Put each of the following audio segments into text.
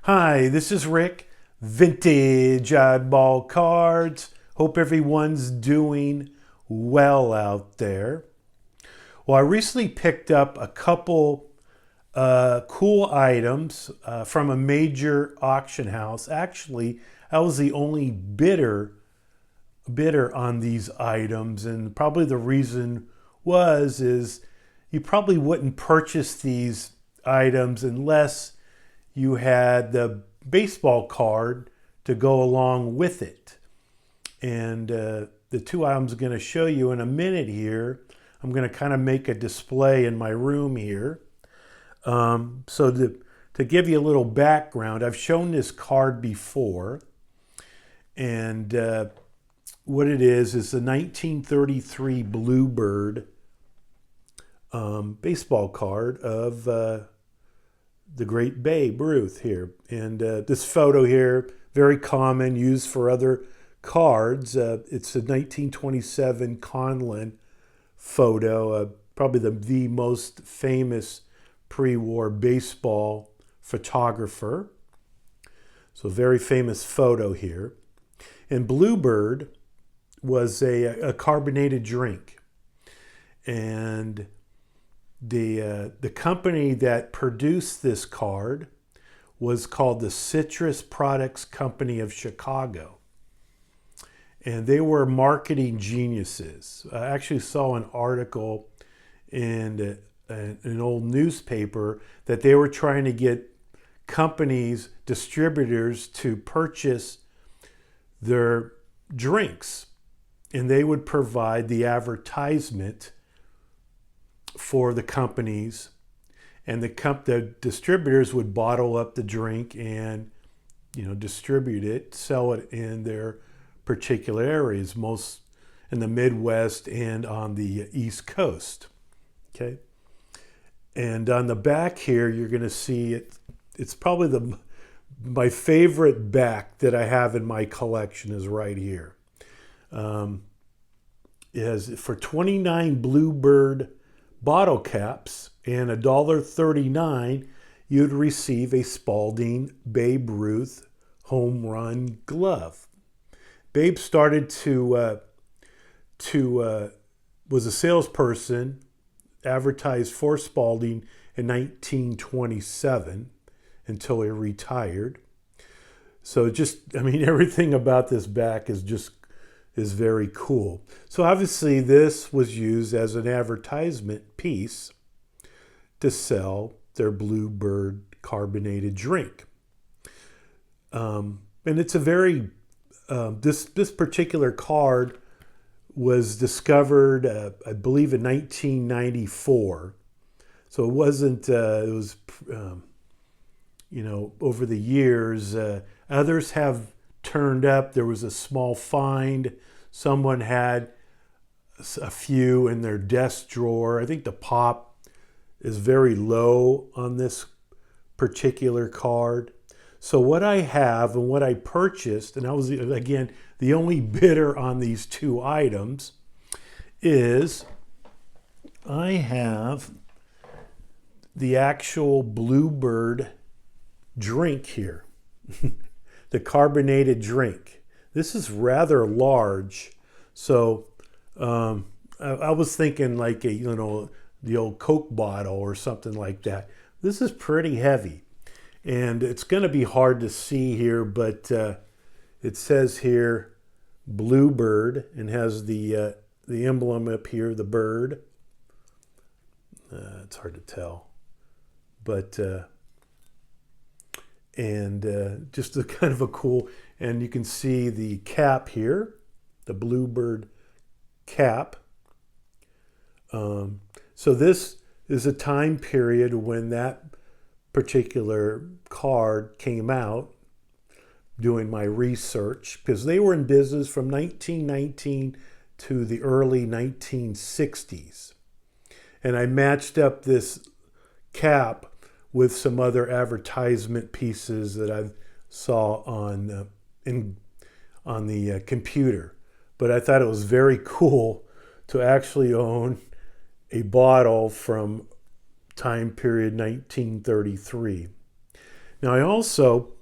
Hi, this is Rick, Vintage Oddball Cards. Hope everyone's doing well out there. Well, I recently picked up a couple cool items from a major auction house. Actually, I was the only bidder on these items, and probably the reason is you probably wouldn't purchase these items unless you had the baseball card to go along with it. And the two items I'm going to show you in a minute here, I'm going to kind of make a display in my room here. To give you a little background, I've shown this card before. And what it is the 1933 Bluebird baseball card of the great Babe Ruth here. And this photo here, very common, used for other cards. It's a 1927 Conlon photo, probably the most famous pre-war baseball photographer. So very famous photo here. And Bluebird was a carbonated drink. And the company that produced this card was called the Citrus Products Company of Chicago. And they were marketing geniuses. I actually saw an article in an old newspaper that they were trying to get companies, distributors, to purchase their drinks. And they would provide the advertisement for the companies, and the distributors would bottle up the drink and distribute it, sell it in their particular areas, most in the Midwest and on the East Coast. Okay, and on the back here you're going to see it. It's probably my favorite back that I have in my collection is right here. It has for 29 Bluebird bottle caps and $1.39, you'd receive a Spalding Babe Ruth home run glove. Babe started was a salesperson, advertised for Spalding in 1927 until he retired. So everything about this back is very cool. So obviously this was used as an advertisement piece to sell their Bluebird carbonated drink. And it's a very, this particular card was discovered, I believe in 1994. So it wasn't, it was, over the years, others have turned up. There was a small find. Someone had a few in their desk drawer. I think the pop is very low on this particular card. So what I have and what I purchased, and I was, again, the only bidder on these two items, is I have the actual Bluebird drink here. The carbonated drink. This is rather large, so I was thinking like the old Coke bottle or something like that. This is pretty heavy, and it's going to be hard to see here, but it says here Bluebird and has the emblem up here, the bird. It's hard to tell, but. Just a kind of a cool, and you can see the cap here, the Bluebird cap. So this is a time period when that particular card came out, doing my research, because they were in business from 1919 to the early 1960s. And I matched up this cap with some other advertisement pieces that I saw on the computer. But I thought it was very cool to actually own a bottle from time period 1933. Now I also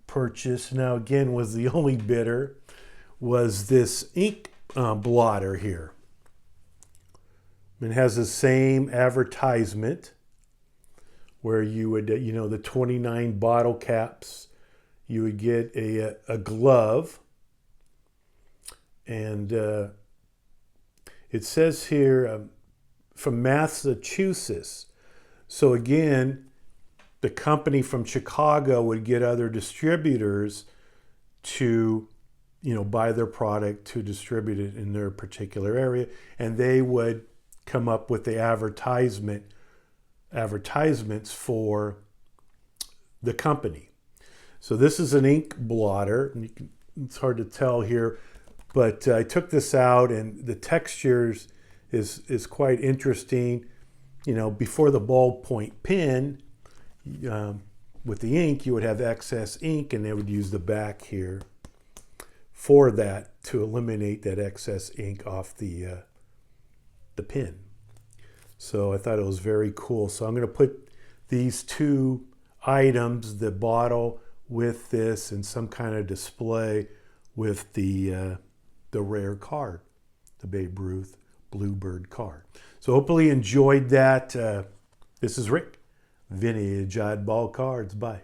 purchased, now again was the only bidder, was this ink blotter here. It has the same advertisement where you would, the 29 bottle caps, you would get a glove. And it says here from Massachusetts. So again, the company from Chicago would get other distributors to, buy their product to distribute it in their particular area. And they would come up with the advertisements for the company. So this is an ink blotter. And it's hard to tell here, but I took this out, and the textures is quite interesting. Before the ballpoint pen, with the ink, you would have excess ink, and they would use the back here for that to eliminate that excess ink off the pen. So I thought it was very cool. So I'm going to put these two items, the bottle with this, and some kind of display with the rare card, the Babe Ruth Bluebird card. So hopefully you enjoyed that. This is Rick, Vintage Oddball Cards. Bye.